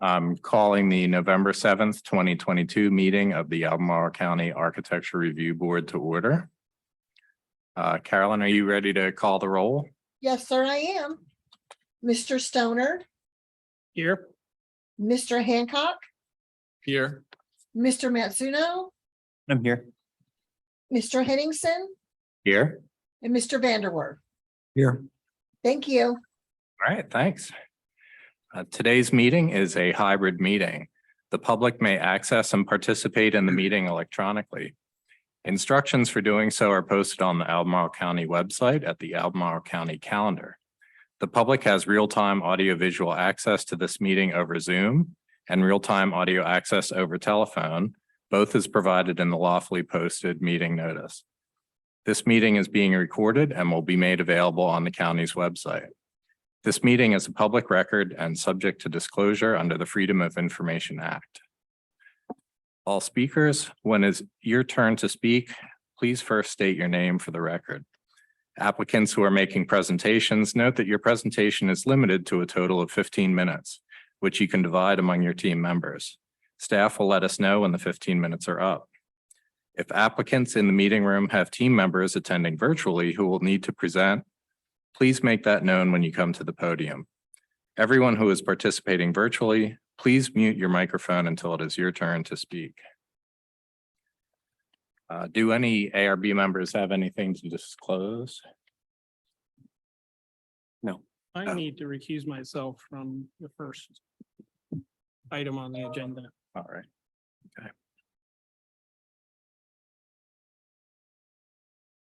I'm calling the November 7th, 2022 meeting of the Albemarle County Architecture Review Board to order. Carolyn, are you ready to call the roll? Yes, sir, I am. Mr. Stoner, Here. Mr. Hancock, Here. Mr. Matsuno, I'm here. Mr. Henningsen, Here. and Mr. Vanderwerf. Here. Thank you. All right, thanks. Today's meeting is a hybrid meeting. The public may access and participate in the meeting electronically. Instructions for doing so are posted on the Albemarle County website at the Albemarle County calendar. The public has real-time audio-visual access to this meeting over Zoom and real-time audio access over telephone. Both is provided in the lawfully posted meeting notice. This meeting is being recorded and will be made available on the county's website. This meeting is a public record and subject to disclosure under the Freedom of Information Act. All speakers, when it's your turn to speak, please first state your name for the record. Applicants who are making presentations, note that your presentation is limited to a total of 15 minutes, which you can divide among your team members. Staff will let us know when the 15 minutes are up. If applicants in the meeting room have team members attending virtually who will need to present, please make that known when you come to the podium. Everyone who is participating virtually, please mute your microphone until it is your turn to speak. Do any ARB members have anything to disclose? No. I need to recuse myself from the first item on the agenda. All right.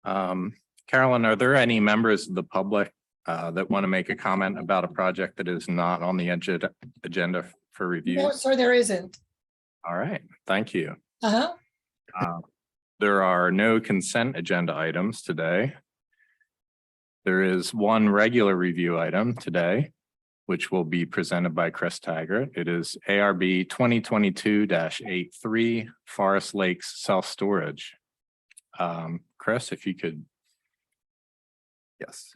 Okay. Carolyn, are there any members of the public that want to make a comment about a project that is not on the agenda for review? No, sir, there isn't. All right, thank you. Uh-huh. There are no consent agenda items today. There is one regular review item today, which will be presented by Chris Taggart. It is ARB 2022-83 Forest Lakes Self-Storage. Chris, if you could. Yes.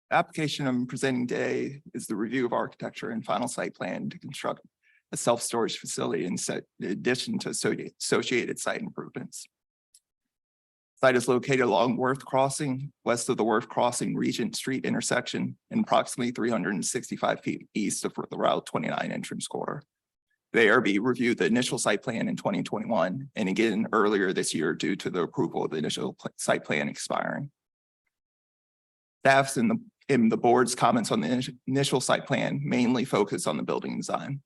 Application I'm presenting today is the review of architecture and final site plan to construct a self-storage facility in addition to associated site improvements. Site is located along Worth Crossing, west of the Worth Crossing Regent Street intersection, and approximately 365 feet east of the Route 29 entrance corridor. The ARB reviewed the initial site plan in 2021 and again earlier this year due to the approval of the initial site plan expiring. Staff's in the board's comments on the initial site plan mainly focus on the building design.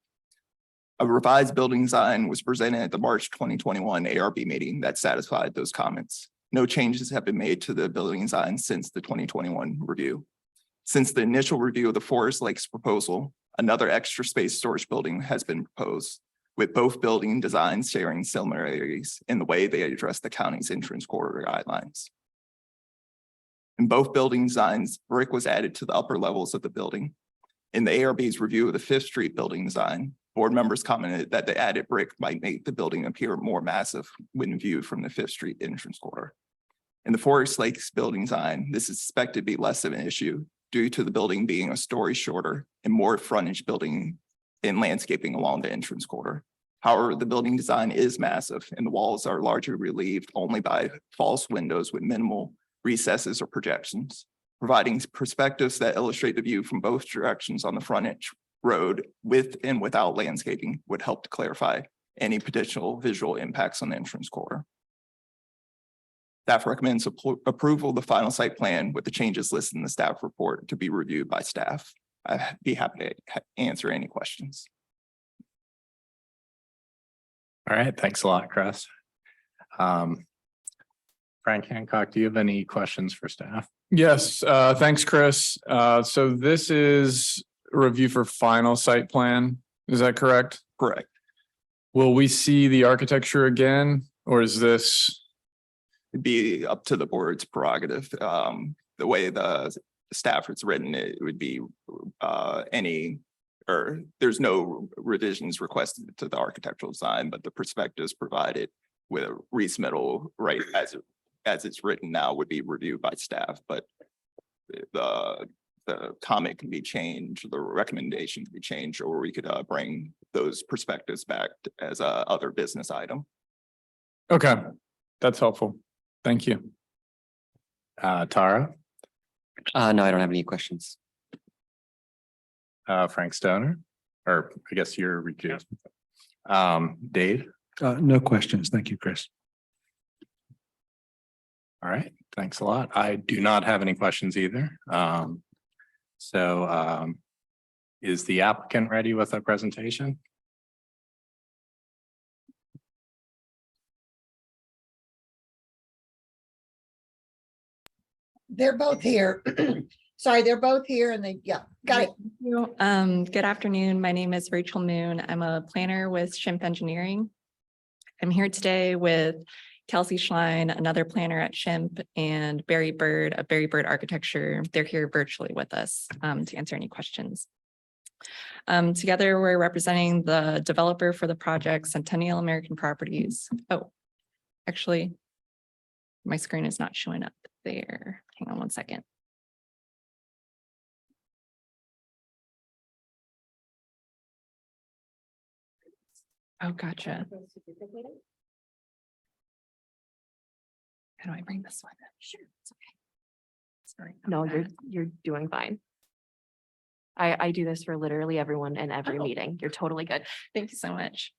A revised building design was presented at the March 2021 ARB meeting that satisfied those comments. No changes have been made to the building design since the 2021 review. Since the initial review of the Forest Lakes proposal, another extra space storage building has been proposed, with both building designs sharing similarities in the way they address the county's entrance corridor guidelines. In both building designs, brick was added to the upper levels of the building. In the ARB's review of the Fifth Street building design, board members commented that the added brick might make the building appear more massive when viewed from the Fifth Street entrance corridor. In the Forest Lakes building design, this is expected to be less of an issue due to the building being a story shorter and more frontage building and landscaping along the entrance corridor. However, the building design is massive and the walls are largely relieved only by false windows with minimal recesses or projections, providing perspectives that illustrate the view from both directions on the frontage road with and without landscaping would help to clarify any potential visual impacts on the entrance corridor. Staff recommends approval of the final site plan with the changes listed in the staff report to be reviewed by staff. I'd be happy to answer any questions. All right, thanks a lot, Chris. Frank Hancock, do you have any questions for staff? Yes, thanks, Chris. So this is a review for final site plan. Is that correct? Correct. Will we see the architecture again, or is this? It'd be up to the board's prerogative. The way the staff is written, it would be there's no revisions requested to the architectural design, but the perspectives provided with a resubmittal right as it's written now would be reviewed by staff, but the the comment can be changed, the recommendation can be changed, or we could bring those perspectives back as a other business item. Okay, that's helpful. Thank you. Tara, No, I don't have any questions. Frank Stoner, or I guess you're recused. Dave, No questions. Thank you, Chris. all right, thanks a lot. I do not have any questions either. Is the applicant ready with a presentation? They're both here. Sorry, they're both here and they, yeah, got it. Good afternoon. My name is Rachel Moon. I'm a planner with Schimpf Engineering. I'm here today with Kelsey Schlein, another planner at Schimpf, and Barry Bird of Barry Bird Architecture. They're here virtually with us to answer any questions. Together, we're representing the developer for the project, Centennial American Properties. Oh, actually, my screen is not showing up there. Hang on one second. Oh, gotcha. How do I bring this one up? Sure, it's okay. Sorry. No, about that. you're doing fine. I do this for literally everyone in every Oh. meeting. You're totally good. Thank you so much.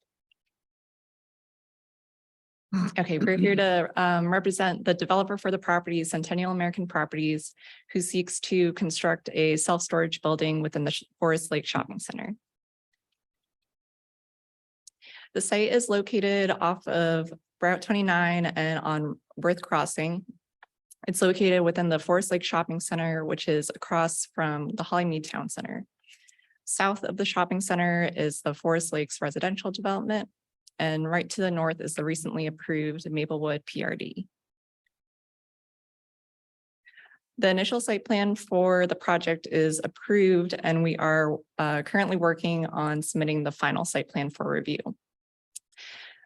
Okay, we're here to represent the developer for the property, Centennial American Properties, who seeks to construct a self-storage building within the Forest Lake Shopping Center. The site is located off of Route 29 and on Worth Crossing. It's located within the Forest Lake Shopping Center, which is across from the Hollymead Town Center. South of the shopping center is the Forest Lakes residential development, and right to the north is the recently approved Maplewood PRD. The initial site plan for the project is approved, and we are currently working on submitting the final site plan for review.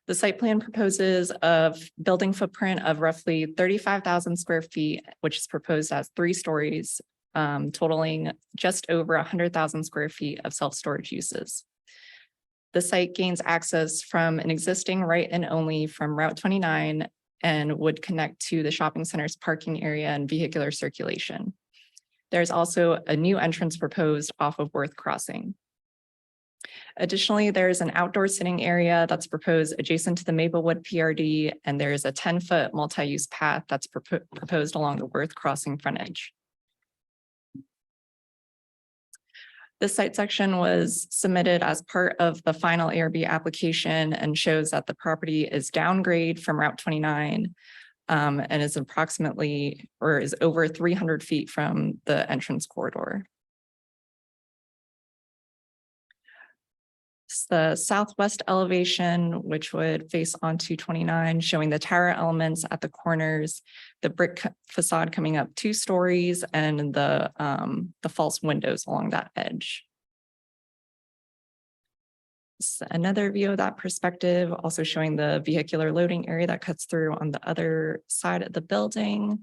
The site plan proposes a building footprint of roughly 35,000 square feet, which is proposed as 3 stories, totaling just over 100,000 square feet of self-storage uses. The site gains access from an existing right and only from Route 29 and would connect to the shopping center's parking area and vehicular circulation. There's also a new entrance proposed off of Worth Crossing. Additionally, there's an outdoor sitting area that's proposed adjacent to the Maplewood PRD, and there is a 10-foot multi-use path that's proposed along the Worth Crossing frontage. This site section was submitted as part of the final ARB application and shows that the property is downgrade from Route 29 and is approximately or is over 300 feet from the entrance corridor. It's the southwest elevation, which would face onto 29, showing the tower elements at the corners, the brick facade coming up 2 stories, and the false windows along that edge. Another view of that perspective, also showing the vehicular loading area that cuts through on the other side of the building.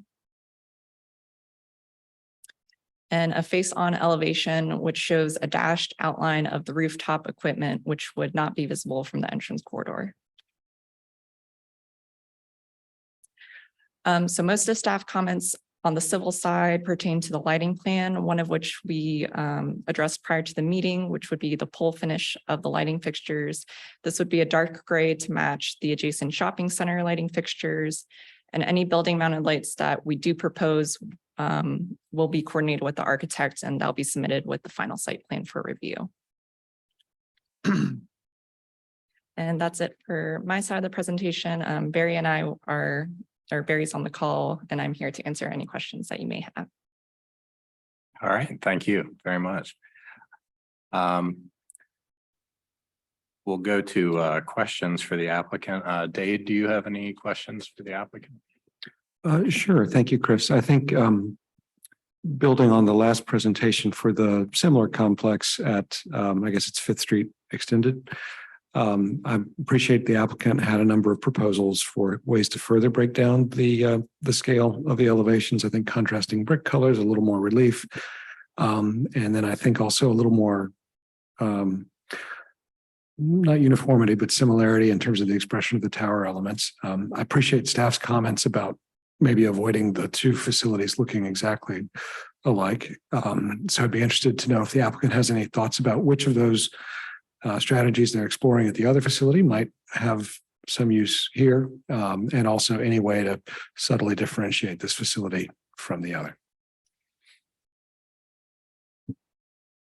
And a face-on elevation, which shows a dashed outline of the rooftop equipment, which would not be visible from the entrance corridor. So most of staff comments on the civil side pertain to the lighting plan, one of which we addressed prior to the meeting, which would be the pole finish of the lighting fixtures. This would be a dark gray to match the adjacent shopping center lighting fixtures, and any building mounted lights that we do propose will be coordinated with the architect, and that'll be submitted with the final site plan for review. And that's it for my side of the presentation. Barry and I are Barry's on the call, and I'm here to answer any questions that you may have. all right, thank you very much. We'll go to questions for the applicant. Dave, do you have any questions for the applicant? Sure. Thank you, Chris. I think building on the last presentation for the similar complex at, I guess it's 5th Street Extended. I appreciate the applicant had a number of proposals for ways to further break down the scale of the elevations. I think contrasting brick colors, a little more relief, And then I think also a little more not uniformity, but similarity in terms of the expression of the tower elements. I appreciate staff's comments about maybe avoiding the two facilities looking exactly alike. So I'd be interested to know if the applicant has any thoughts about which of those strategies they're exploring at the other facility might have some use here, and also any way to subtly differentiate this facility from the other.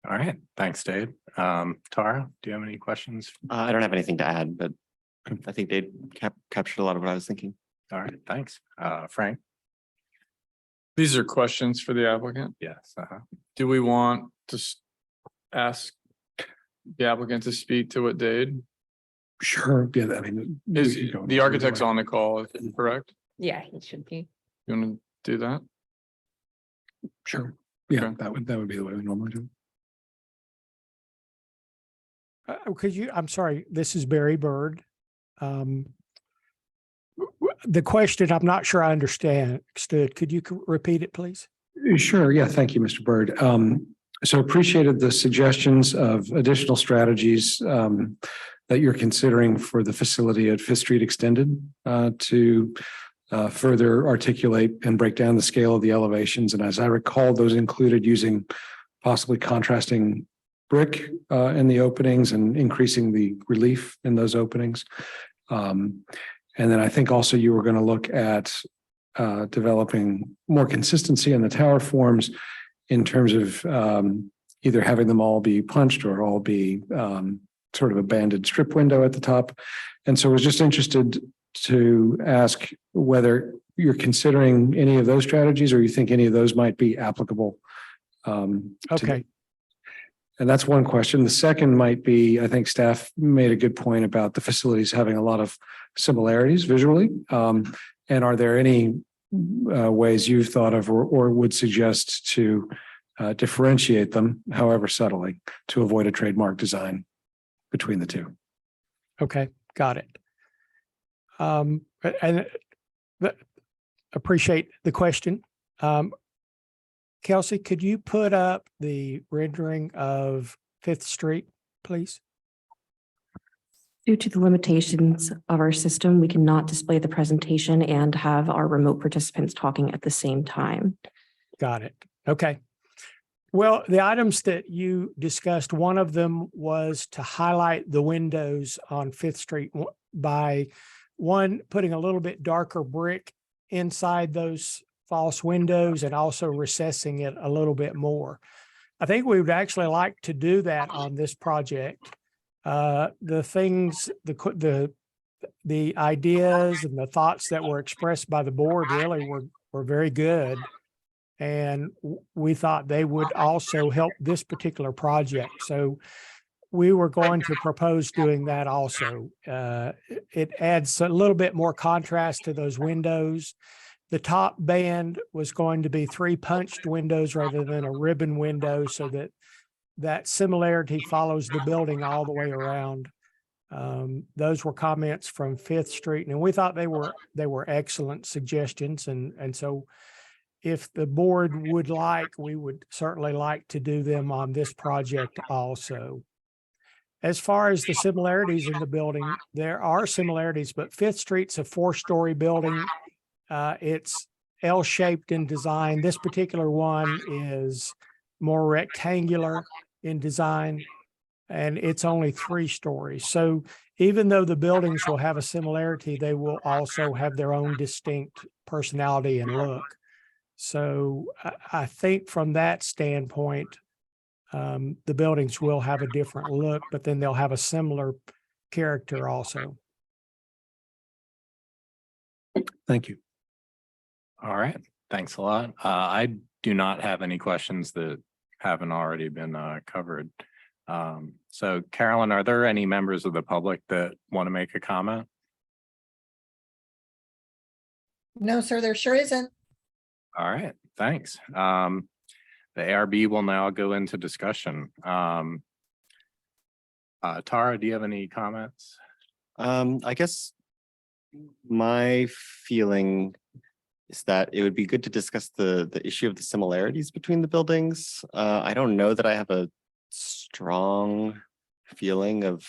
All right, thanks, Dave. Tara, do you have any questions? I don't have anything to add, but I think they captured a lot of what I was thinking. All right, thanks. Frank? These are questions for the applicant. Yes. Do we want to ask the applicant to speak to what Dade? Sure. Yeah, I mean, Is we can go the either architect's way. on the call, correct? Yeah, it should be. You want to do that? Sure. Yeah, Okay. that would be the way we normally do. Could you, I'm sorry, this is Barry Bird. The question, I'm not sure I understood. Could you repeat it, please? Sure. Yeah. Thank you, Mr. Bird. So appreciated the suggestions of additional strategies that you're considering for the facility at Fifth Street Extended to further articulate and break down the scale of the elevations. And as I recall, those included using possibly contrasting brick in the openings and increasing the relief in those openings. And then I think also you were going to look at developing more consistency in the tower forms in terms of either having them all be punched or all be sort of a banded strip window at the top. And so I was just interested to ask whether you're considering any of those strategies or you think any of those might be applicable. Okay. And that's one question. The second might be, I think staff made a good point about the facilities having a lot of similarities visually. And are there any ways you've thought of or would suggest to differentiate them, however subtly, to avoid a trademark design between the two? Okay. Got it. And appreciate the question. Kelsey, could you put up the rendering of Fifth Street, please? Due to the limitations of our system, we cannot display the presentation and have our remote participants talking at the same time. Got it. Okay. Well, the items that you discussed, one of them was to highlight the windows on Fifth Street by putting a little bit darker brick inside those false windows and also recessing it a little bit more. I think we would actually like to do that on this project. The things, the ideas and the thoughts that were expressed by the board really were very good. And we thought they would also help this particular project. So we were going to propose doing that also. It adds a little bit more contrast to those windows. The top band was going to be 3 punched windows rather than a ribbon window so that similarity follows the building all the way around. Those were comments from Fifth Street, and we thought they were excellent suggestions. And so if the board would like, we would certainly like to do them on this project also. As far as the similarities in the building, there are similarities, but Fifth Street's a 4-story building. It's L-shaped in design. This particular one is more rectangular in design, and it's only 3 stories. So even though the buildings will have a similarity, they will also have their own distinct personality and look. So I think from that standpoint, the buildings will have a different look, but then they'll have a similar character also. Thank you. All right, thanks a lot. I do not have any questions that haven't already been covered. So Carolyn, are there any members of the public that want to make a comment? No, sir, there sure isn't. All right, thanks. The ARB will now go into discussion. Tara, do you have any comments? I guess my feeling is that it would be good to discuss the issue of the similarities between the buildings. I don't know that I have a strong feeling of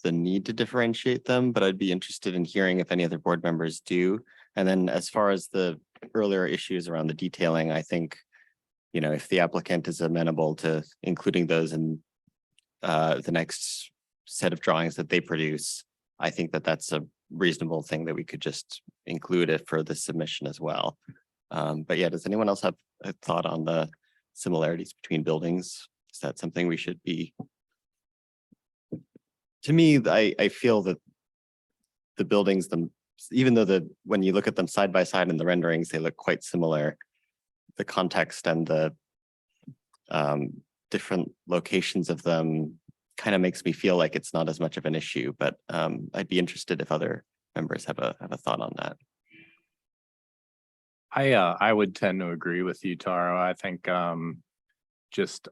the need to differentiate them, but I'd be interested in hearing if any other board members do. And then as far as the earlier issues around the detailing, I think, you know, if the applicant is amenable to including those in the next set of drawings that they produce, I think that that's a reasonable thing that we could just include it for the submission as well. But yeah, does anyone else have a thought on the similarities between buildings? Is that something we should be? To me, I feel that the buildings, even though when you look at them side by side in the renderings, they look quite similar. The context and the different locations of them kind of makes me feel like it's not as much of an issue, but I'd be interested if other members have a thought on that. I would tend to agree with you, Taro. I think just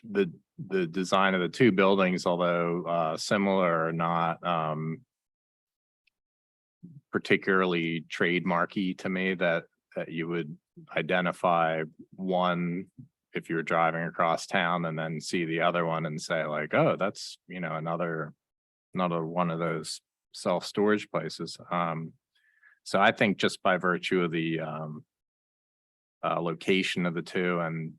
the design of the two buildings, although similar, are not particularly trademarky to me, that you would identify one if you're driving across town and then see the other one and say like, oh, that's, you know, another one of those self-storage places. So I think just by virtue of the location of the two and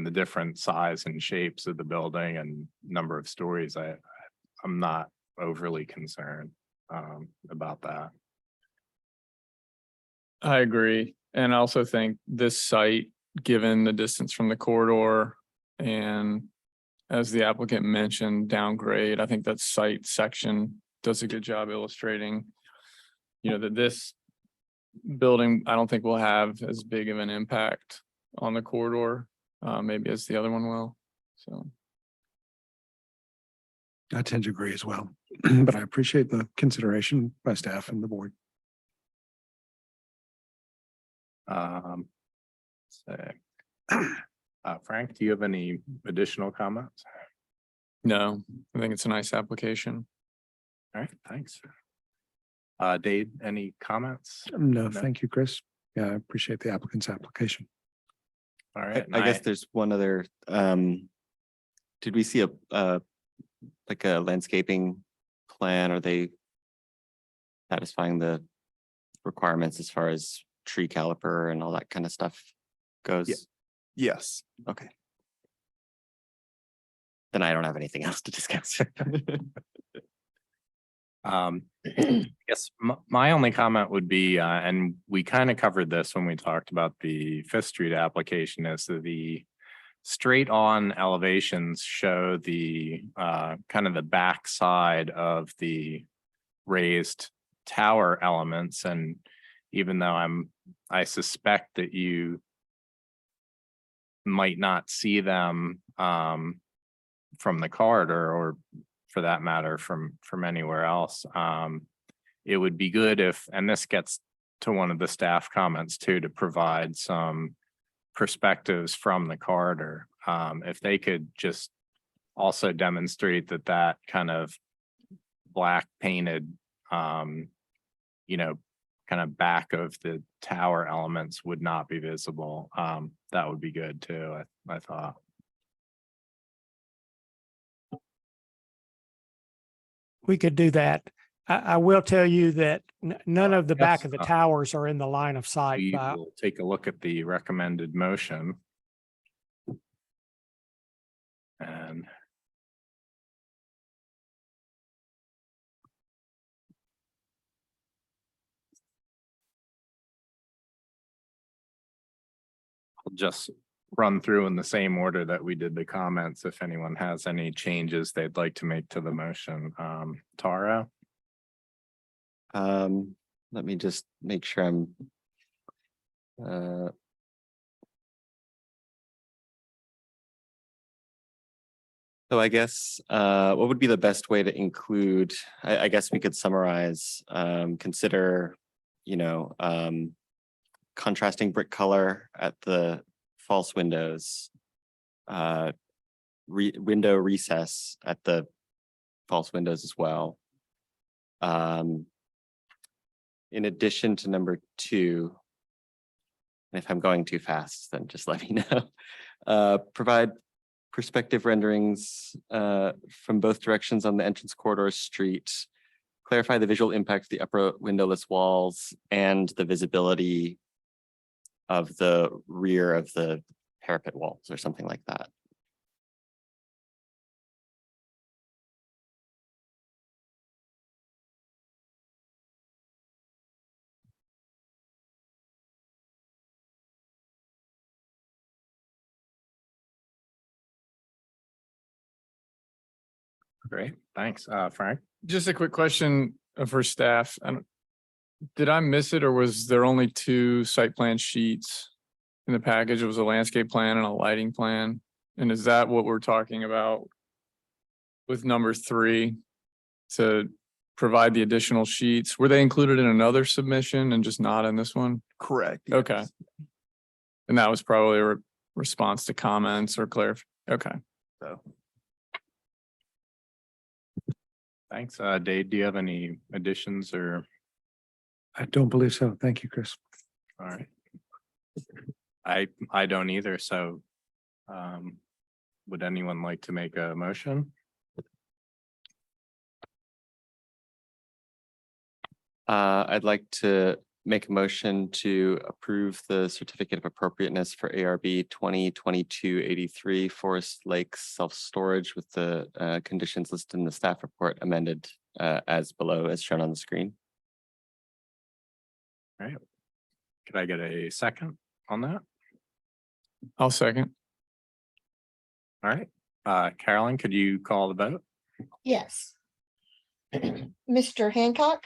the different size and shapes of the building and number of stories, I'm not overly concerned about that. I agree. And I also think this site, given the distance from the corridor and as the applicant mentioned, downgrade, I think that site section does a good job illustrating, you know, that this building, I don't think will have as big of an impact on the corridor, maybe as the other one will. So I tend to agree as well, but I appreciate the consideration by staff and the board. Frank, do you have any additional comments? no, I think it's a nice application. All right, thanks. Dave, any comments? No, thank you, Chris. Yeah, I appreciate the applicant's application. All right. I guess there's one other, did we see a like a landscaping plan? Are they satisfying the requirements as far as tree caliper and all that kind of stuff goes? Yeah. Yes. Okay. Then I don't have anything else to discuss. Yes, my only comment would be, and we kind of covered this when we talked about the Fifth Street application, is that the straight on elevations show the kind of the back side of the raised tower elements. And even though I suspect that you might not see them from the corridor, or for that matter, from anywhere else. It would be good if, and this gets to one of the staff comments too, to provide some perspectives from the corridor. If they could just also demonstrate that kind of black painted, you know, kind of back of the tower elements would not be visible. That would be good too, I thought. We could do that. I will tell you that none of the back Yes, of the towers are in the line of sight. We will take a look at the recommended motion. And I'll just run through in the same order that we did the comments. If anyone has any changes they'd like to make to the motion. Tara? Let me just make sure I'm so I guess what would be the best way to include, I guess we could summarize, consider, you know, contrasting brick color at the false windows, window recess at the false windows as well. In addition to number 2, And if I'm going too fast, then just let me know. Provide perspective renderings from both directions on the entrance corridor street. Clarify the visual impact of the upper windowless walls and the visibility of the rear of the parapet walls or something like that. Great, thanks. Frank? Just a quick question for staff. Did I miss it or was there only 2 site plan sheets in the package? It was a landscape plan and a lighting plan. And is that what we're talking about with number 3 to provide the additional sheets? Were they included in another submission and just not in this one? Correct. Okay. yes. And that was probably a response to comments or okay. So. Thanks. Dave, do you have any additions or? I don't believe so. Thank you, Chris. All right. I don't either, so would anyone like to make a motion? I'd like to make a motion to approve the certificate of appropriateness for ARB 2022-83 Forest Lake self-storage with the conditions listed in the staff report amended as below as shown on the screen. All right. Could I get a second on that? I'll second. All right. Carolyn, could you call the vote? Yes. Mr. Hancock,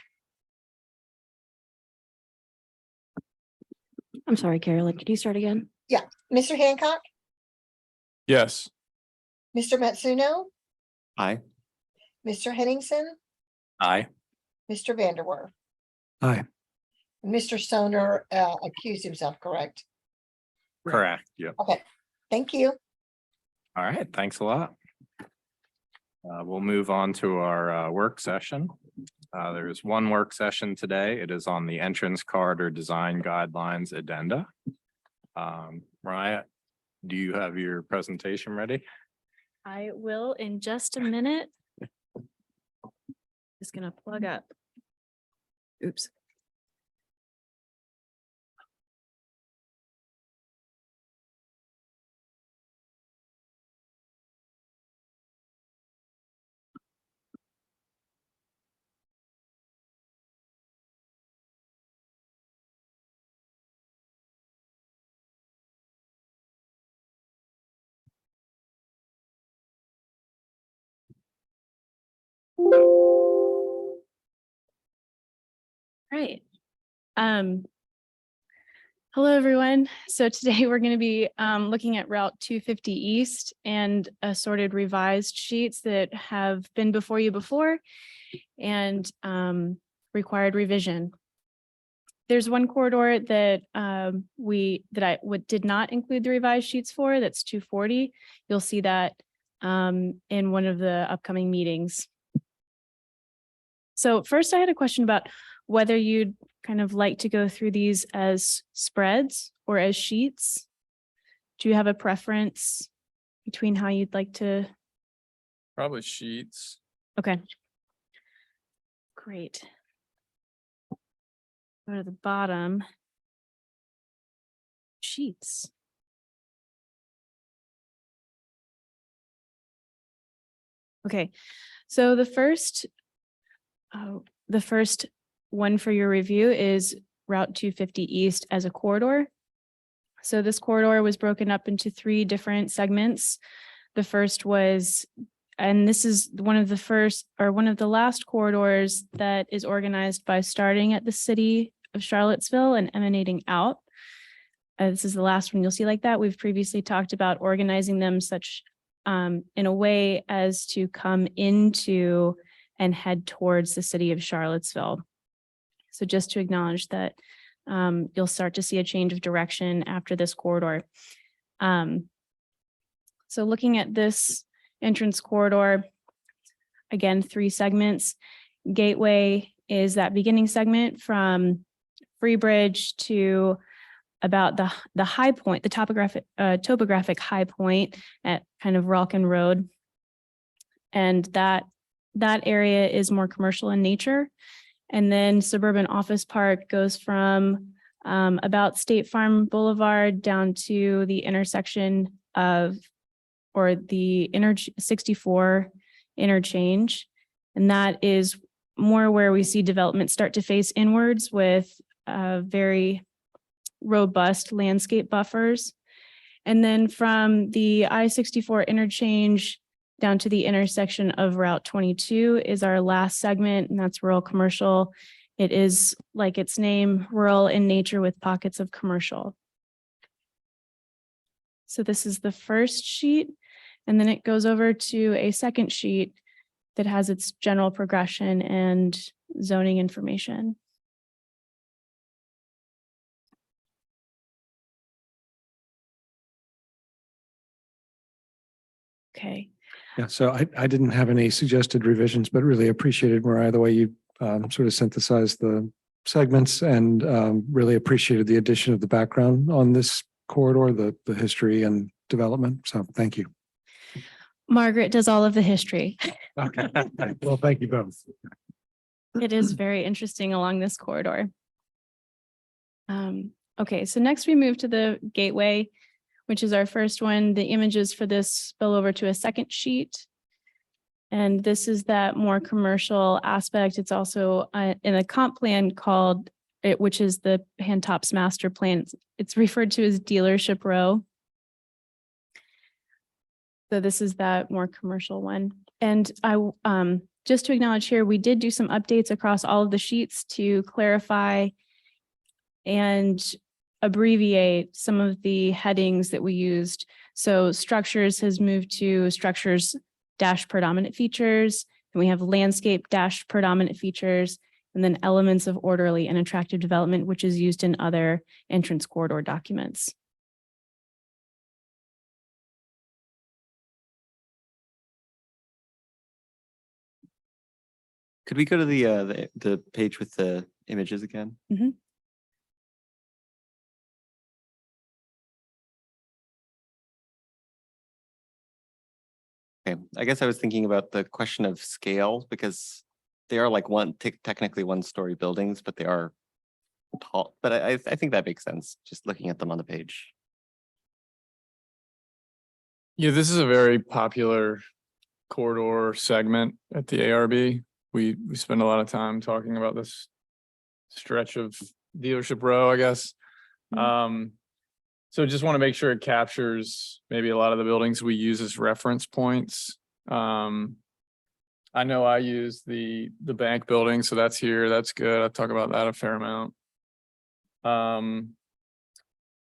I'm sorry, Carolyn, could you start again? Mr. Hancock, Yes. Mr. Matsuno, Aye. Mr. Henningsen, Aye. Mr. Vanderwerf. Aye. Mr. Stoner accused himself, correct? Correct. Yep. Okay, thank you. All right. Thanks a lot. We'll move on to our work session. There's one work session today. It is on the entrance corridor design guidelines addenda. Mariah, do you have your presentation ready? I will in just a minute. Just gonna plug up. Oops. Right. Hello, everyone. So today we're going to be looking at Route 250 East and assorted revised sheets that have been before you before and required revision. There's one corridor that I did not include the revised sheets for. That's 240. You'll see that in one of the upcoming meetings. So first, I had a question about whether you'd kind of like to go through these as spreads or as sheets. Do you have a preference between how you'd like to? Probably sheets. Okay. Great. Go to the bottom. Sheets. Okay, so the first one for your review is Route 250 East as a corridor. So this corridor was broken up into 3 different segments. The first was, and this is one of the last corridors that is organized by starting at the city of Charlottesville and emanating out. This is the last one you'll see like that. We've previously talked about organizing them such in a way as to come into and head towards the city of Charlottesville. So just to acknowledge that you'll start to see a change of direction after this corridor. So looking at this entrance corridor, again, 3 segments. Gateway is that beginning segment from Freebridge to about the high point, the topographic high point at kind of Rolkin Road. And that area is more commercial in nature. And then Suburban Office Park goes from about State Farm Boulevard down to the intersection of, or the 64 interchange. And that is more where we see development start to face inwards with very robust landscape buffers. And then from the I-64 interchange down to the intersection of Route 22 is our last segment, and that's rural commercial. It is, like its name, rural in nature with pockets of commercial. So this is the first sheet, and then it goes over to a second sheet that has its general progression and zoning information. Okay. Yeah, so I didn't have any suggested revisions, but really appreciated, Mariah, the way you sort of synthesized the segments, and really appreciated the addition of the background on this corridor, the history and development. So thank you. Margaret does all of the history. Okay. Well, thank you both. It is very interesting along this corridor. Okay, so next we move to the gateway, which is our first one. The images for this spill over to a second sheet. And this is that more commercial aspect. It's also in a comp plan called, which is the Pantops master plan. It's referred to as Dealership Row. So this is that more commercial one. And I just to acknowledge here, we did do some updates across all of the sheets to clarify and abbreviate some of the headings that we used. So structures has moved to structures dash predominant features, and we have landscape dash predominant features, and then elements of orderly and attractive development, which is used in other entrance corridor documents. Could we go to the page with the images again? Mm-hmm. Okay, I guess I was thinking about the question of scale, because they are like technically one-story buildings, but they are tall. But I think that makes sense, just looking at them on the page. Yeah, this is a very popular corridor segment at the ARB. We spend a lot of time talking about this stretch of Dealership Row, I guess. So just want to make sure it captures maybe a lot of the buildings we use as reference points. I know I use the bank building, so that's here. That's good. I talk about that a fair amount. I'm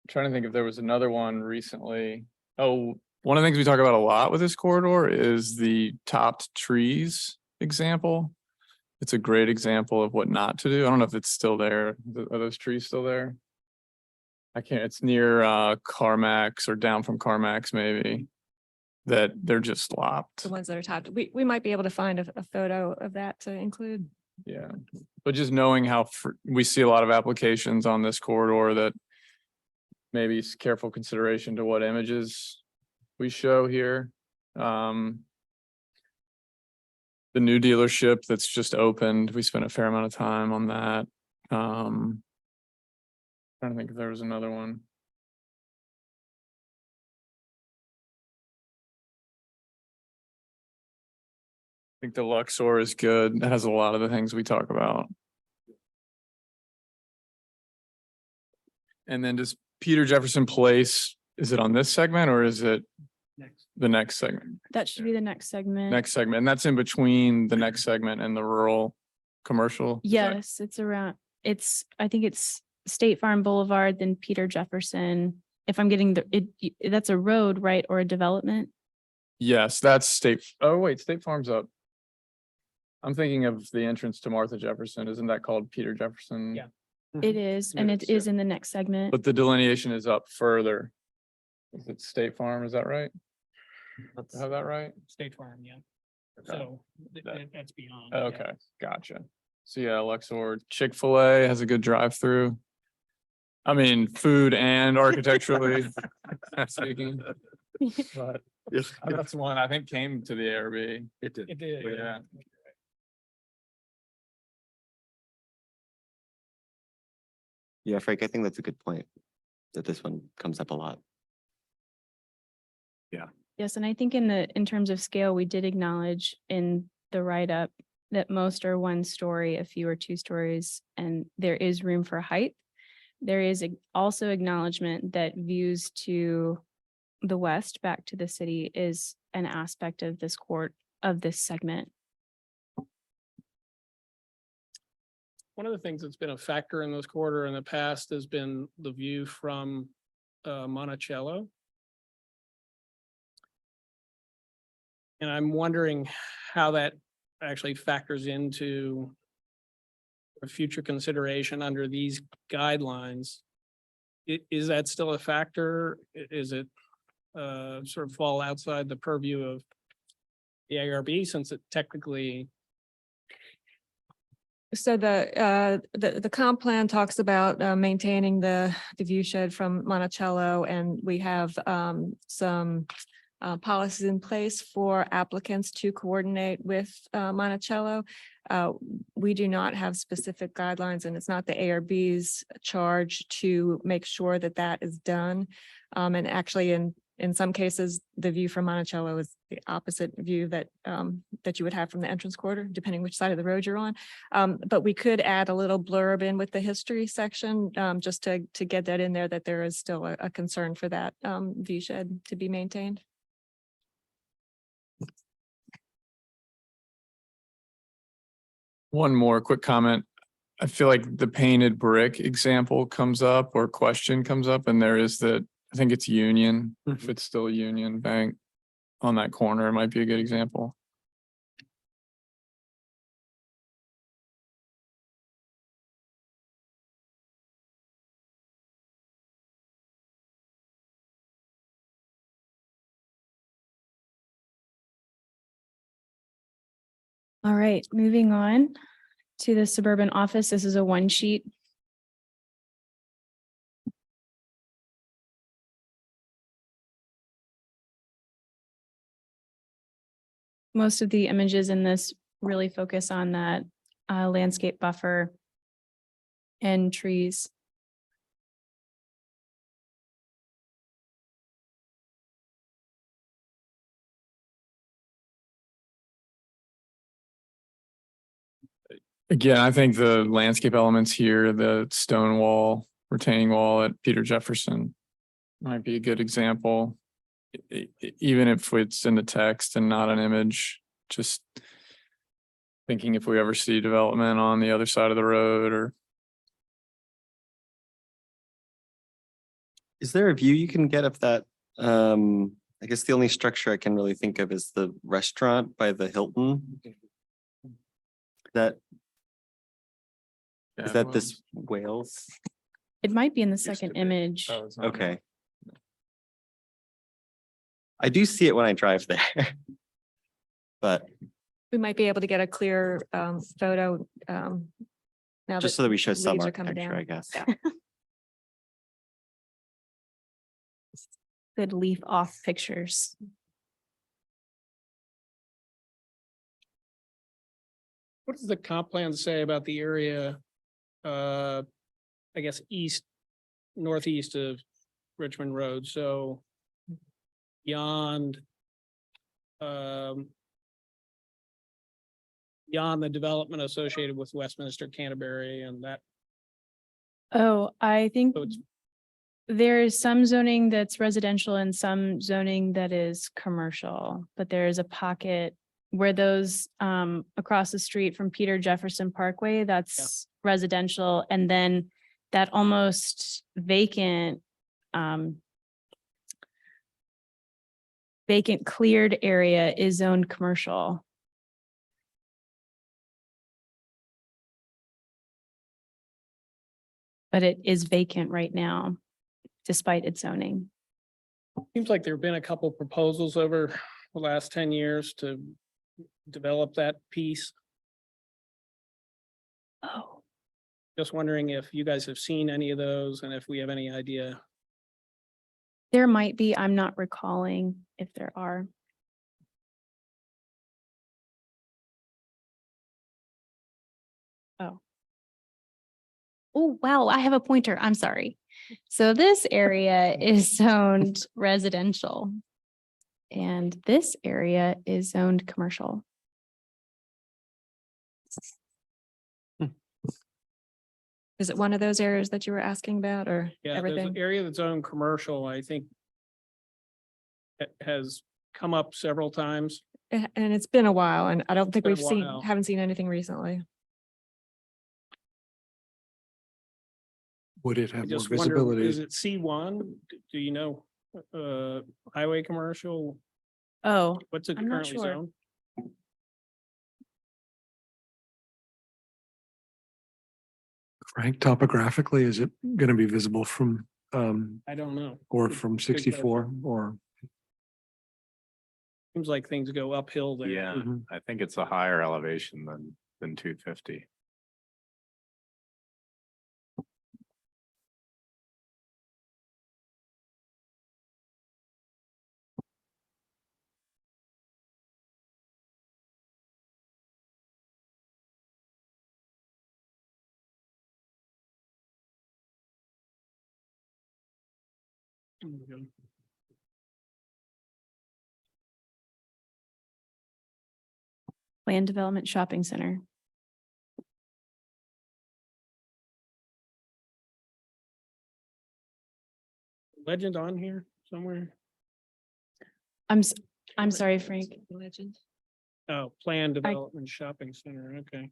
trying to think if there was another one recently. Oh, one of the things we talk about a lot with this corridor is the topped trees example. It's a great example of what not to do. I don't know if it's still there. Are those trees still there? I can't, it's near CarMax or down from CarMax maybe, that they're just lopped. The ones that are topped. We might be able to find a photo of that to include. Yeah, but just knowing how we see a lot of applications on this corridor, that maybe it's careful consideration to what images we show here. The new dealership that's just opened, we spent a fair amount of time on that. Trying to think if there was another one. I think the Luxor is good. That has a lot of the things we talk about. And then does Peter Jefferson Place, is it on this segment or is it the next segment? That should be the next segment. Next segment. And that's in between the next segment and the rural commercial? Yes, it's around, I think it's State Farm Boulevard, then Peter Jefferson. If I'm getting that's a road, right? Or a development? Yes, that's State Farm's up. I'm thinking of the entrance to Martha Jefferson. Isn't that called Peter Jefferson? Yeah. It is, and it is in the next segment. But the delineation is up further. Is it State Farm? Is that right? Do I have that right? State Farm, yeah. Okay. So that's beyond. Okay, yeah. gotcha. So yeah, Luxor, Chick-fil-A has a good drive-through. I mean, food and architecturally speaking. But that's one I think came to the ARB. It did. Yeah. Yeah, Frank, I think that's a good point, that this one comes up a lot. Yes, and I think in terms of scale, we did acknowledge in the write-up that most are 1 story, a few are 2 stories, and there is room for height. There is also acknowledgement that views to the west back to the city is an aspect of this segment. One of the things that's been a factor in this corridor in the past has been the view from Monticello. And I'm wondering how that actually factors into a future consideration under these guidelines. Is that still a factor? Is it sort of fall outside the purview of the ARB, since it technically? So the comp plan talks about maintaining the view shed from Monticello, and we have some policies in place for applicants to coordinate with Monticello. We do not have specific guidelines, and it's not the ARB's charge to make sure that that is done. And actually, in some cases, the view from Monticello is the opposite view that that you would have from the entrance corridor, depending which side of the road you're on. But we could add a little blurb in with the history section, just to get that in there, that there is still a concern for that view shed to be maintained. One more quick comment. I feel like the painted brick example comes up or question comes up, and there is that, I think it's Union, if it's still Union Bank on that corner, it might be a good example. All right, moving on to the suburban office. This is a 1 sheet. Most of the images in this really focus on that landscape buffer and trees. Again, I think the landscape elements here, the stone wall, retaining wall at Peter Jefferson might be a good example. Even if it's in the text and not an image, just thinking if we ever see development on the other side of the road or. Is there a view you can get of that? I guess the only structure I can really think of is the restaurant by the Hilton. That, is that this Wales? It might be in the Used to second be. image. Oh, it's not. Okay. I do see it when I drive there. But We might be able to get a clear photo now just so that we show some leaves are coming architecture, down. I guess. Yeah. Good leaf off pictures. What does the comp plan say about the area, I guess, northeast of Richmond Road? So beyond the development associated with Westminster, Canterbury, and that. Oh, I think So it's there is some zoning that's residential and some zoning that is commercial, but there is a pocket where those across the street from Peter Jefferson Parkway, that's residential, and then that almost vacant cleared area is zoned commercial. But it is vacant right now, despite its zoning. Seems like there've been a couple proposals over the last 10 years to develop that piece. Oh, Just wondering if you guys have seen any of those and if we have any idea. There might be, I'm not recalling if there are. Oh. Oh, wow, I have a pointer. I'm sorry. So this area is zoned residential. And this area is zoned commercial. Is it one of those areas that you were asking about or Yeah, there's an everything? area that's owned commercial, I think. Has come up several times. And it's been a while and I don't think Been a we've seen, while. haven't seen anything recently. Would it I have more just wonder, is visibility? it C1? Do you know? Highway commercial, Oh, what's it I'm not currently sure. zoned? Frank, topographically, is it going to be visible from, I don't know. or Good- from good 64 question. or? Seems like things go uphill there. Yeah, I think it's a higher elevation than 250. Land Development Shopping Center. Legend on here somewhere? I'm sorry, Frank. Legend. Oh, Plan Development Shopping Center, okay.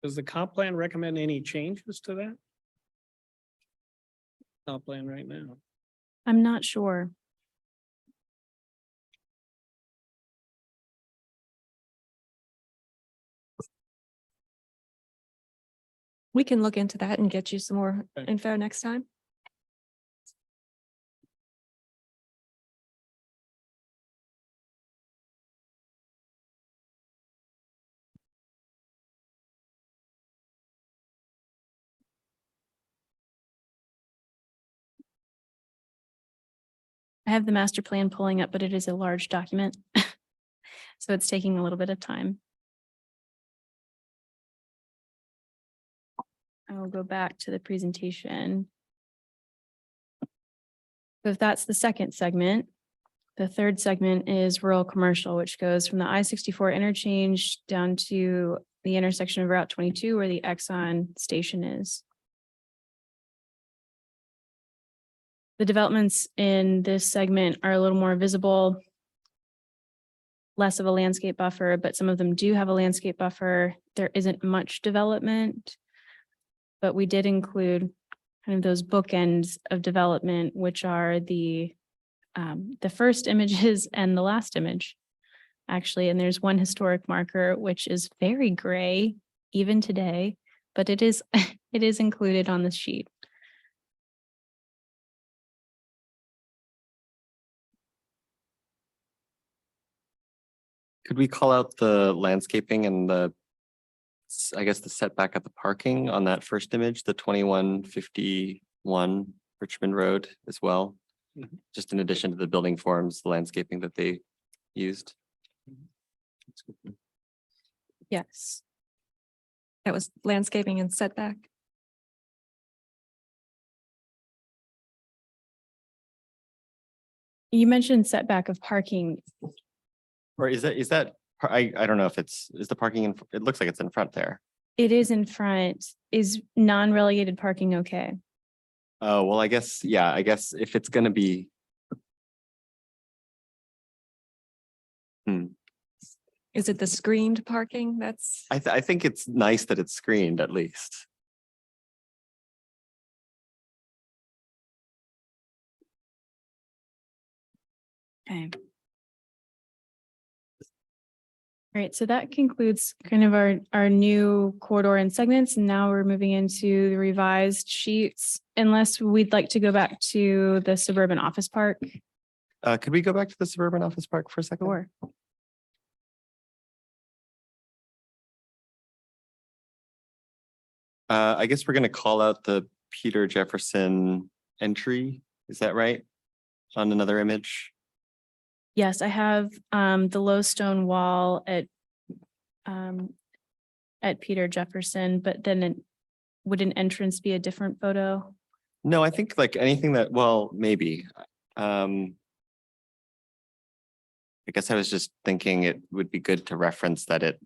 Does the comp plan recommend any changes to that? Comp plan right now. I'm not sure. We can look into that and get you some more Okay. info next time. I have the master plan pulling up, but it is a large document. So it's taking a little bit of time. I'll go back to the presentation. So if that's the second segment, the third segment is rural commercial, which goes from the I-64 interchange down to the intersection of Route 22 where the Exxon station is. The developments in this segment are a little more visible, less of a landscape buffer, but some of them do have a landscape buffer. There isn't much development, but we did include kind of those bookends of development, which are the first images and the last image, actually. And there's one historic marker, which is very gray even today, but it is it is included on the sheet. Could we call out the landscaping and I guess the setback of the parking on that first image, the 2151 Richmond Road as well? Mhm. Just in addition to the building forms, the landscaping that they used. Yes. That was landscaping and setback. You mentioned setback of parking. Or is that, I don't know if is the parking it looks like it's in front there. It is in front. Is non-relegated parking okay? Oh, well, I guess, yeah, I guess if it's gonna be. Is it the screened parking? That's, I think it's nice that it's screened at least. Okay. All right, so that concludes kind of our new corridor and segments. And now we're moving into the revised sheets, unless we'd like to go back to the suburban office park. Could we go back to the suburban office park for a second? Sure. I guess we're gonna call out the Peter Jefferson entry. Is that right? On another image? Yes, I have the low stone wall at Peter Jefferson, but then would an entrance be a different photo? No, I think like anything that, well, maybe. I guess I was just thinking it would be good to reference that it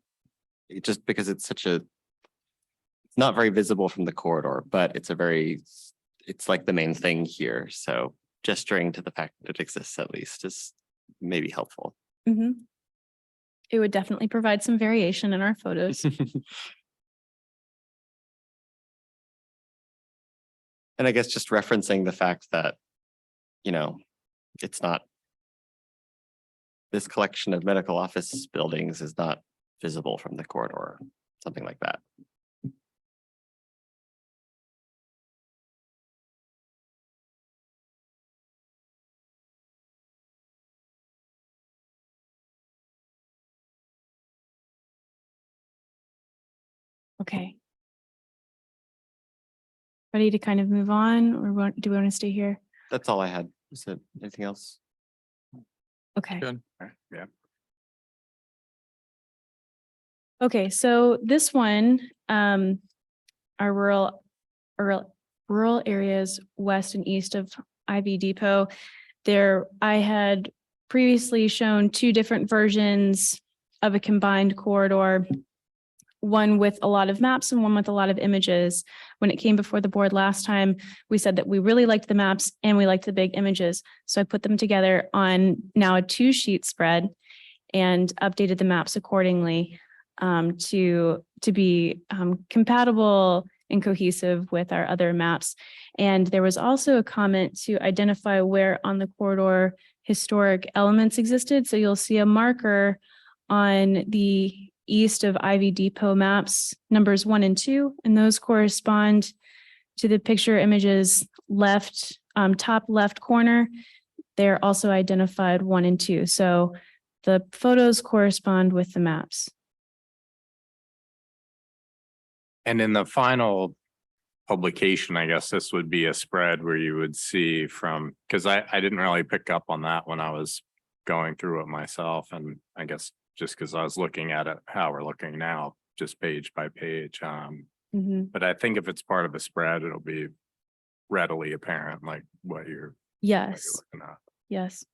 just because it's such a, it's not very visible from the corridor, but it's like the main thing here. So gesturing to the fact that it exists at least is maybe helpful. Mm-hmm. It would definitely provide some variation in our photos. And I guess just referencing the fact that, you know, it's not, this collection of medical office buildings is not visible from the corridor, something like that. Okay. Ready to kind of move on, or do we want to stay here? That's all I had. Is there anything else? Okay. Good. Yeah. Okay, so this one, our rural areas west and east of Ivy Depot. There, I had previously shown two different versions of a combined corridor, one with a lot of maps and one with a lot of images. When it came before the board last time, we said that we really liked the maps and we liked the big images. So I put them together on now a 2-sheet spread and updated the maps accordingly to be compatible and cohesive with our other maps. And there was also a comment to identify where on the corridor historic elements existed. So you'll see a marker on the east of Ivy Depot maps, numbers 1 and 2, and those correspond to the picture images left, top left corner. They're also identified 1 and 2. So the photos correspond with the maps. And in the final publication, I guess this would be a spread where you would see from, because I didn't really pick up on that when I was going through it myself. And I guess just because I was looking at it, how we're looking now, just page by page. But I think if it's part of a spread, it'll be readily apparent, like what you're Yes, looking at. yes.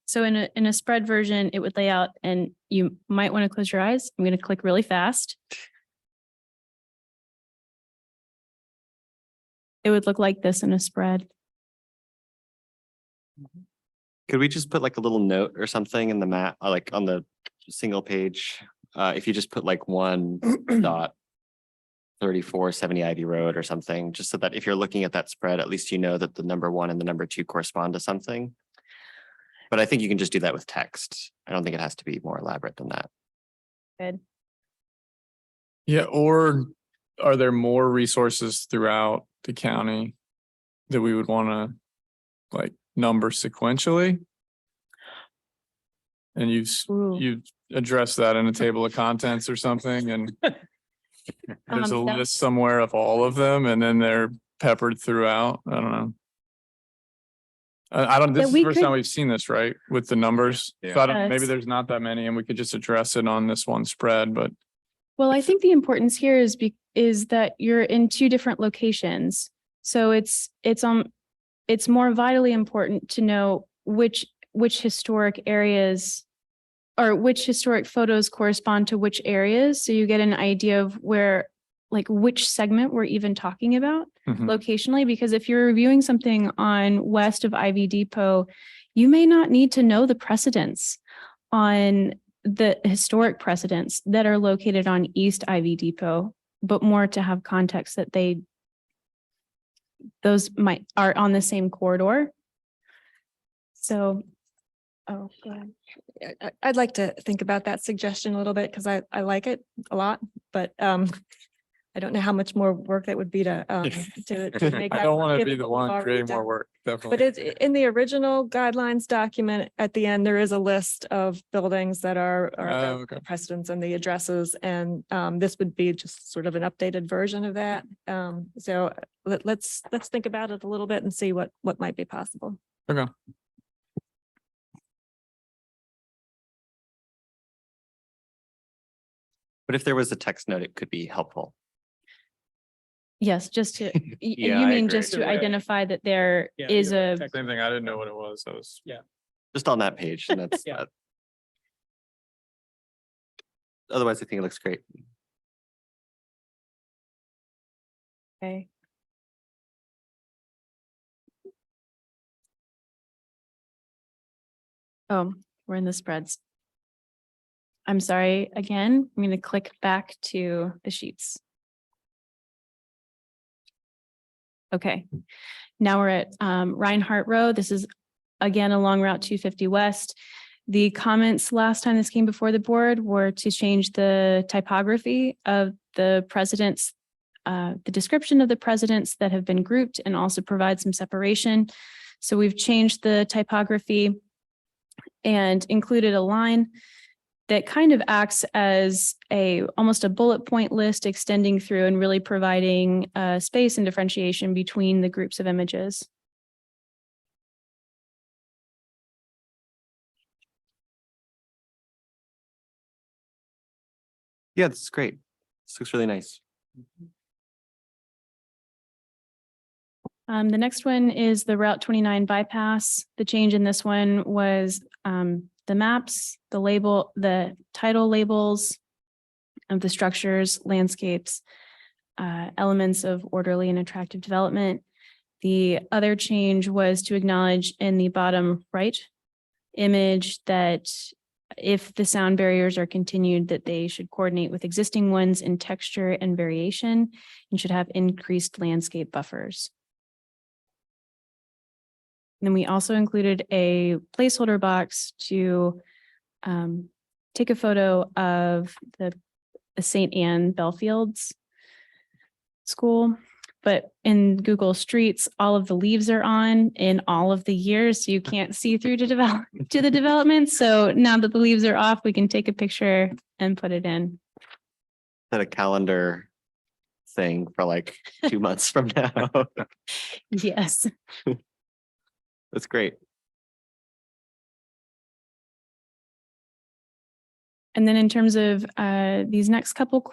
So in a spread version, it would lay out, and you might want to close your eyes. I'm going to click really fast. It would look like this in a spread. Could we just put like a little note or something in the map, like on the single page? If you just put like 1.3470 Ivy Road or something, just so that if you're looking at that spread, at least you know that the number 1 and the number 2 correspond to something. But I think you can just do that with text. I don't think it has to be more elaborate than that. Good. Yeah, or are there more resources throughout the county that we would want to like number sequentially? And you've addressed that in a table of contents or something, and there's a list somewhere of all of them, and then they're peppered throughout. I don't know. I don't, this is the first time we've seen this, right? With the numbers. So I don't, maybe there's not that many and we could just address it on this one spread, but. Well, I think the importance here is that you're in 2 different locations. So it's more vitally important to know which historic areas or which historic photos correspond to which areas. So you get an idea of where, like which segment we're even talking about locationally, because if you're reviewing something on west of Ivy Depot, you may not need to know the precedents on the historic precedents that are located on East Ivy Depot, but more to have context that those are on the same corridor. So Oh, go ahead. I'd like to think about that suggestion a little bit because I like it a lot, but I don't know how much more work that would be to make. I that don't want work to if be it the was one already creating more done. work, But definitely. it's in the original guidelines document at the end, there is a list of buildings that are Oh, okay. precedents and the addresses. And this would be just sort of an updated version of that. So let's think about it a little bit and see what might be possible. Okay. But if there was a text note, it could be helpful. Yes, just to, Yeah, you I mean agree. just to Either way. identify that there Yeah, is either way, a, text- Same thing. I didn't know what it was. I was. Yeah. Just on that page, and that's Yeah. that. Otherwise, I think it looks great. okay. Oh, we're in the spreads. I'm sorry, again, I'm going to click back to the sheets. Okay, now we're at Reinhardt Road. This is again along Route 250 West. The comments last time this came before the board were to change the typography of the presidents, the description of the presidents that have been grouped, and also provide some separation. So we've changed the typography and included a line that kind of acts as almost a bullet point list extending through and really providing space and differentiation between the groups of images. Yeah, this is great. This looks really nice. The next one is the Route 29 bypass. The change in this one was the maps, the title labels of the structures, landscapes, elements of orderly and attractive development. The other change was to acknowledge in the bottom right image that if the sound barriers are continued, that they should coordinate with existing ones in texture and variation and should have increased landscape buffers. And then we also included a placeholder box to take a photo of the St. Anne Belfield's school. But in Google Streets, all of the leaves are on in all of the years, so you can't see through to the development. So now that the leaves are off, we can take a picture and put it in. Set a calendar thing for like 2 months from now. Yes. That's great. And then in terms of these next couple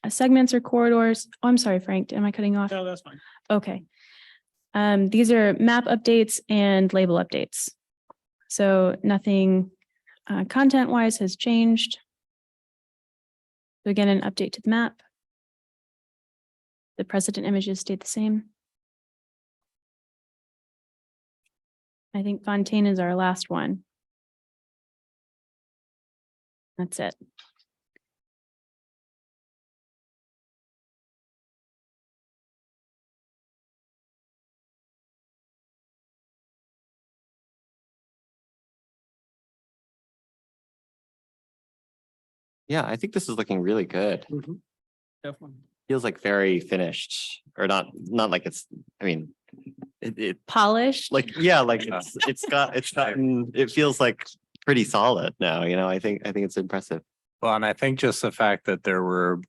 segments or corridors, oh, I'm sorry, Frank, am I cutting off? No, that's fine. Okay. These are map updates and label updates. So nothing content-wise has changed. So again, an update to the map. The precedent images stayed the same. I think Fontaine is our last one. That's it. Yeah, I think this is looking really good. Definitely. Feels like very finished, or not like it's, I mean, it Polished. like, yeah, like it feels like pretty solid now, you know. I think it's impressive. Well, and I think just the fact that there were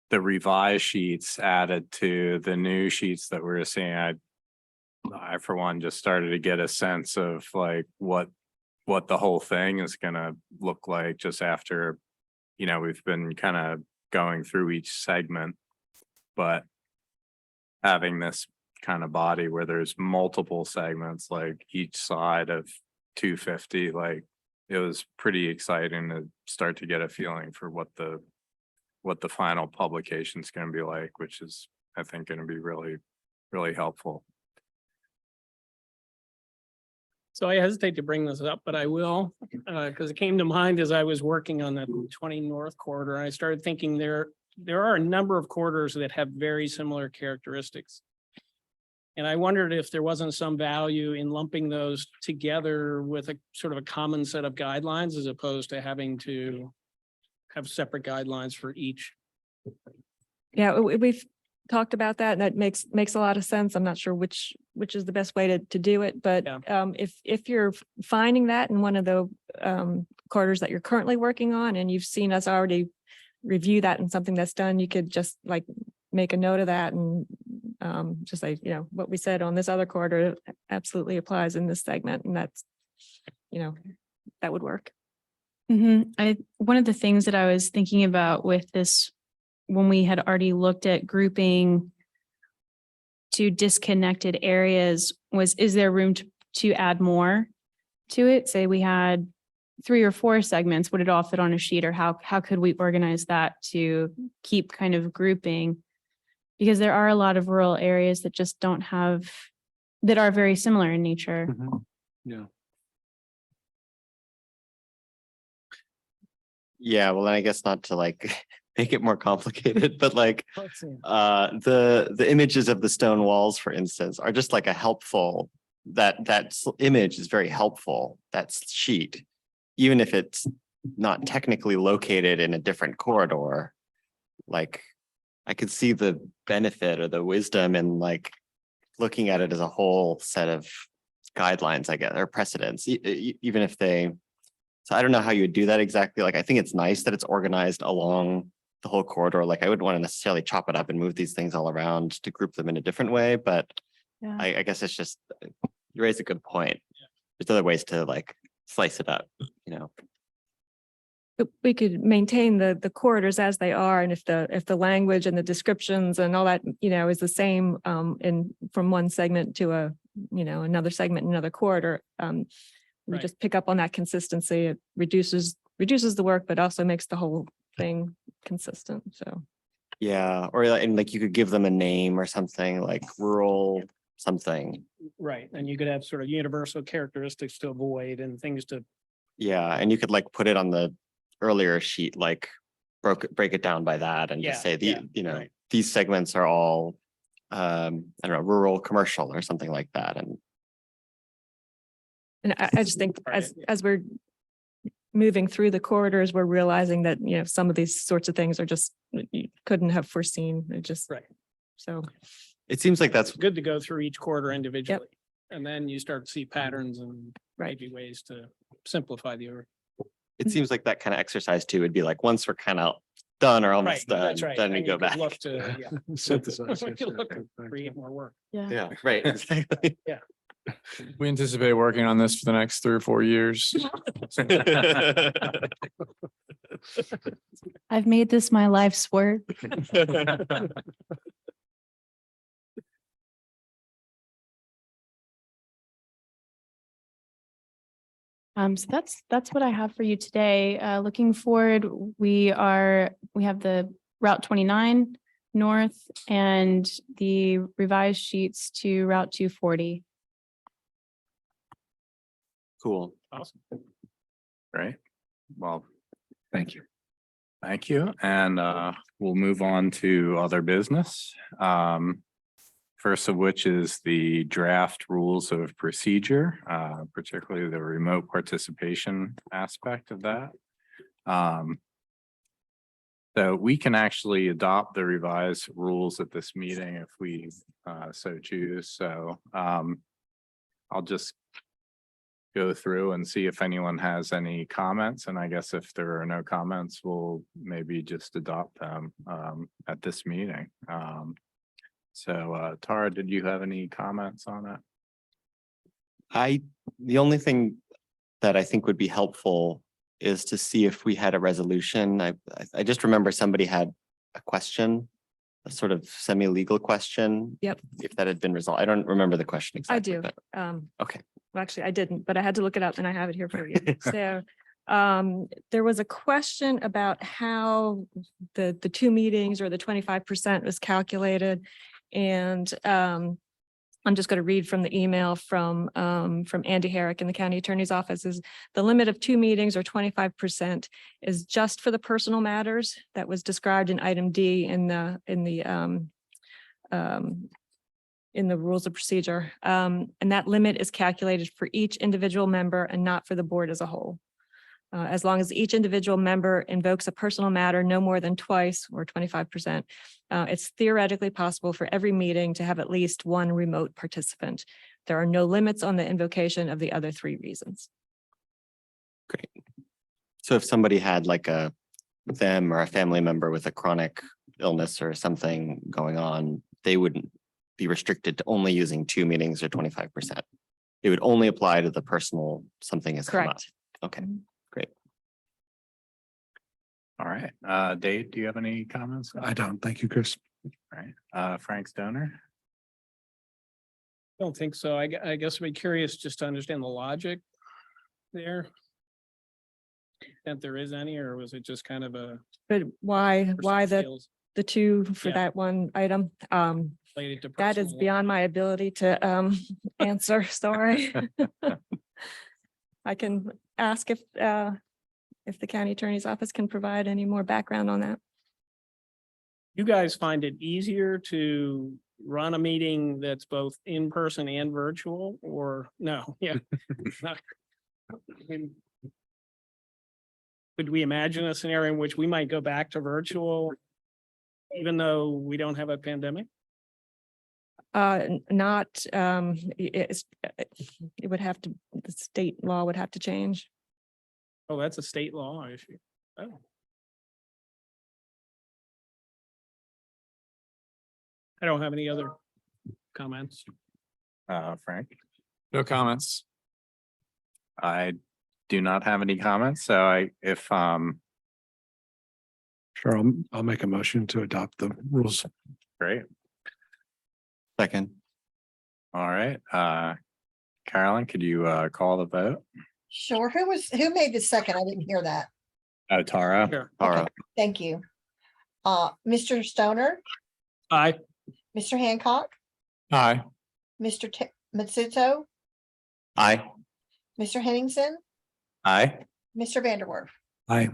the revised sheets added to the new sheets that we're seeing, I for one just started to get a sense of like what the whole thing is gonna look like just after, you know, we've been kind of going through each segment, but having this kind of body where there's multiple segments, like each side of 250, like it was pretty exciting to start to get a feeling for what the final publication is going to be like, which is, I think, going to be really, really helpful. So I hesitate to bring this up, but I will, because it came to mind as I was working on the 20 North corridor. I started thinking there are a number of corridors that have very similar characteristics. And I wondered if there wasn't some value in lumping those together with a sort of a common set of guidelines as opposed to having to have separate guidelines for each. Yeah, we've talked about that and that makes a lot of sense. I'm not sure which is the best way to do it, but Yeah. if you're finding that in one of the quarters that you're currently working on and you've seen us already review that and something that's done, you could just like make a note of that and just say, you know, what we said on this other quarter absolutely applies in this segment, and that's, you know, that would work. One of the things that I was thinking about with this, when we had already looked at grouping to disconnected areas, was, is there room to add more to it? Say we had 3 or 4 segments, would it all fit on a sheet, or how could we organize that to keep kind of grouping? Because there are a lot of rural areas that just don't have, that are very similar in nature. Yeah. Yeah, well, then I guess not to like make it more complicated, but like the images of the stone walls, for instance, are just like a helpful, that image is very helpful, that sheet, even if it's not technically located in a different corridor. Like I could see the benefit or the wisdom in like looking at it as a whole set of guidelines, I guess, or precedents, even if they. So I don't know how you would do that exactly. Like, I think it's nice that it's organized along the whole corridor. Like, I wouldn't want to necessarily chop it up and move these things all around to group them in a different way. But Yeah. I guess it's just, you raise a good point. There's other ways to like slice it up, you know. But we could maintain the corridors as they are, and if the language and the descriptions and all that, you know, is the same in from one segment to a, you know, another segment, another corridor, we Right. just pick up on that consistency. It reduces the work, but also makes the whole thing consistent. So Yeah, or and like you could give them a name or something like rural something. Right, and you could have sort of universal characteristics to avoid and things to, Yeah, and you could like put it on the earlier sheet, like break it down by that and just Yeah, say yeah, you know, right. these segments are all I don't know, rural commercial or something like that. And I just think as we're moving through the corridors, we're realizing that, you know, some of these sorts of things are just, you couldn't have foreseen. It just, Right. So It seems like that's good to go through each quarter individually. And then you start to see patterns and Right. maybe ways to simplify it seems like that kind of exercise too would be like once we're kind of done or Right, almost done, that's right. then we And go you could back. look to, yeah. Synthesize. We could look to create more work. Yeah, right. Exactly. We anticipate working on this for the next 3 or 4 years. I've made this my life's work. So that's what I have for you today. Looking forward, we have the Route 29 north and the revised sheets to Route 240. Cool. Awesome. Great. Well, Thank you. thank you. And we'll move on to other business. First of which is the draft rules of procedure, particularly the remote participation aspect of that. So we can actually adopt the revised rules at this meeting if we so choose. So I'll just go through and see if anyone has any comments. And I guess if there are no comments, we'll maybe just adopt them at this meeting. So Tara, did you have any comments on that? The only thing that I think would be helpful is to see if we had a resolution. I just remember somebody had a question, a sort of semi-legal question. Yep. If that had been resolved. I don't remember the question I exactly. do. But okay. Well, actually, I didn't, but I had to look it up and I have it here for you. So there was a question about how the 2 meetings or the 25% was calculated. And I'm just going to read from the email from Andy Herrick in the county attorney's office. Is the limit of 2 meetings or 25% is just for the personal matters that was described in item D in the in the rules of procedure. And that limit is calculated for each individual member and not for the board as a whole. As long as each individual member invokes a personal matter no more than twice or 25%, it's theoretically possible for every meeting to have at least one remote participant. There are no limits on the invocation of the other three reasons. Great. So if somebody had like them or a family member with a chronic illness or something going on, they wouldn't be restricted to only using 2 meetings or 25%. It would only apply to the personal something has come up. Correct. Okay, great. All right. Dave, do you have any comments? I don't. Thank you, Chris. All right. Frank Stoner? Don't think so. I guess I'd be curious just to understand the logic there. If there is any, or was it just kind of a? But why personal the feels two for Yeah. that one item? related to That is personal- beyond my ability to answer, sorry. I can ask if the county attorney's office can provide any more background on that. You guys find it easier to run a meeting that's both in person and virtual, or no? Yeah. Could we imagine a scenario in which we might go back to virtual even though we don't have a pandemic? Not, it would have to, the state law would have to change. Oh, that's a state law issue. Oh. I don't have any other comments. Frank? No comments. I do not have any comments, so Sure, I'll make a motion to adopt the rules. great. Second, All right. Carolyn, could you call the vote? Sure. Who made the second? I didn't hear that. Oh, Tara? Sure. Tara, Thank you. Mr. Stoner, Aye. Mr. Hancock, Aye. Mr. Mitsuto, aye. Mr. Henningsen, Aye. Mr. Vanderwerf. Aye.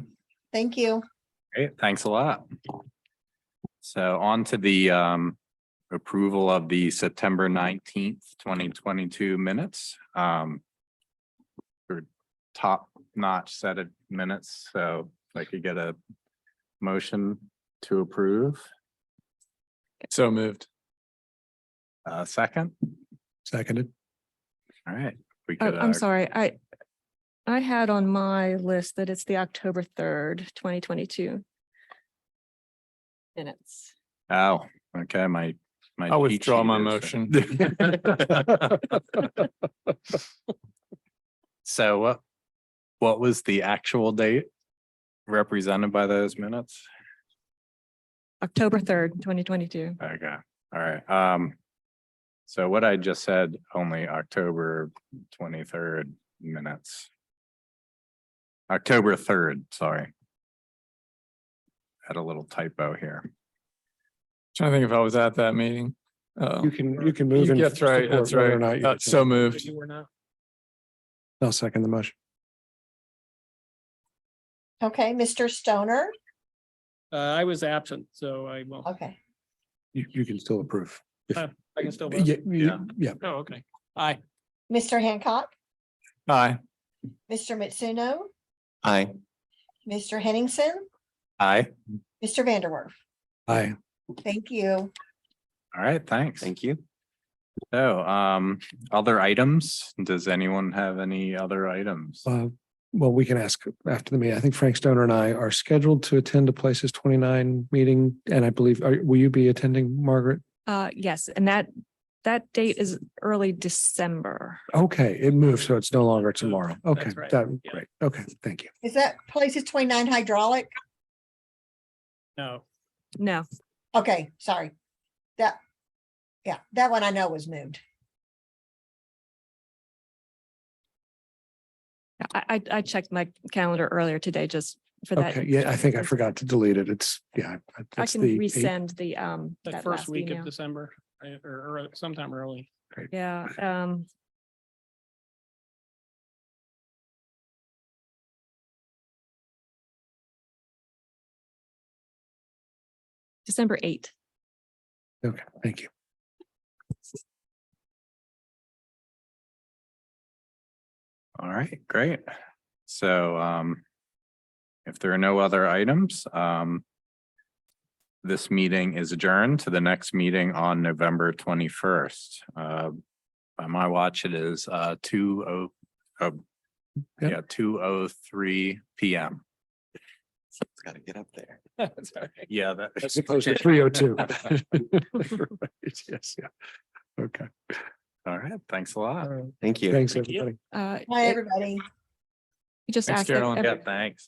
Thank you. Great, thanks a lot. So on to the approval of the September 19th, 2022 minutes. For top-notch set of minutes, so if I could get a motion to approve. So moved. Second, Seconded. all right. We Oh, could, I'm sorry, I had on my list that it's the October 3rd, 2022 minutes. Oh, okay, my. I'll cheat withdraw sheet my is- motion. So what was the actual date represented by those minutes? October 3rd, 2022. Okay, all right. So what I just said, only October 23rd minutes. October 3rd, sorry. Had a little typo here. Trying to think if I was at that meeting. You can move. in That's right, support that's whether or right. not you So attend. moved. You were not. I'll second the motion. Okay, Mr. Stoner. I was absent, so I will, Okay, You can still approve. I can still vote. Yeah. Oh, okay. Aye. Mr. Hancock, Aye. Mr. Mitsuno, Aye. Mr. Henningsen, Aye. Mr. Vanderwerf. Aye. Thank you. All right, thanks. Thank you. So, other items? Does anyone have any other items? Well, we can ask after the meeting. I think Frank Stoner and I are scheduled to attend a Places 29 meeting, and I believe, will you be attending, Margaret? Yes, and that date is early December. Okay, it moved, so it's no longer tomorrow. Okay, That's right. Yeah. great. Okay, thank you. Is that Places 29 hydraulic? No. No, Okay, sorry. That one I know was moved. I checked my calendar earlier today just for that. Okay, yeah, I think I forgot to delete it. It's, yeah. I it's can the 8th. resend the, The that first last week of email. December, right, or sometime early. Yeah, December 8th. Okay, thank you. All right, great. So if there are no other items, this meeting is adjourned to the next meeting on November 21st. By my watch, it is 2:03 PM. It's got to get up there. Yeah, that. As opposed to 3:02. Yes, yeah. Okay. All right, thanks a lot. Thank you. Thanks, everybody. Hi, everybody. You just Thanks, asked. Carolyn. Yeah, thanks.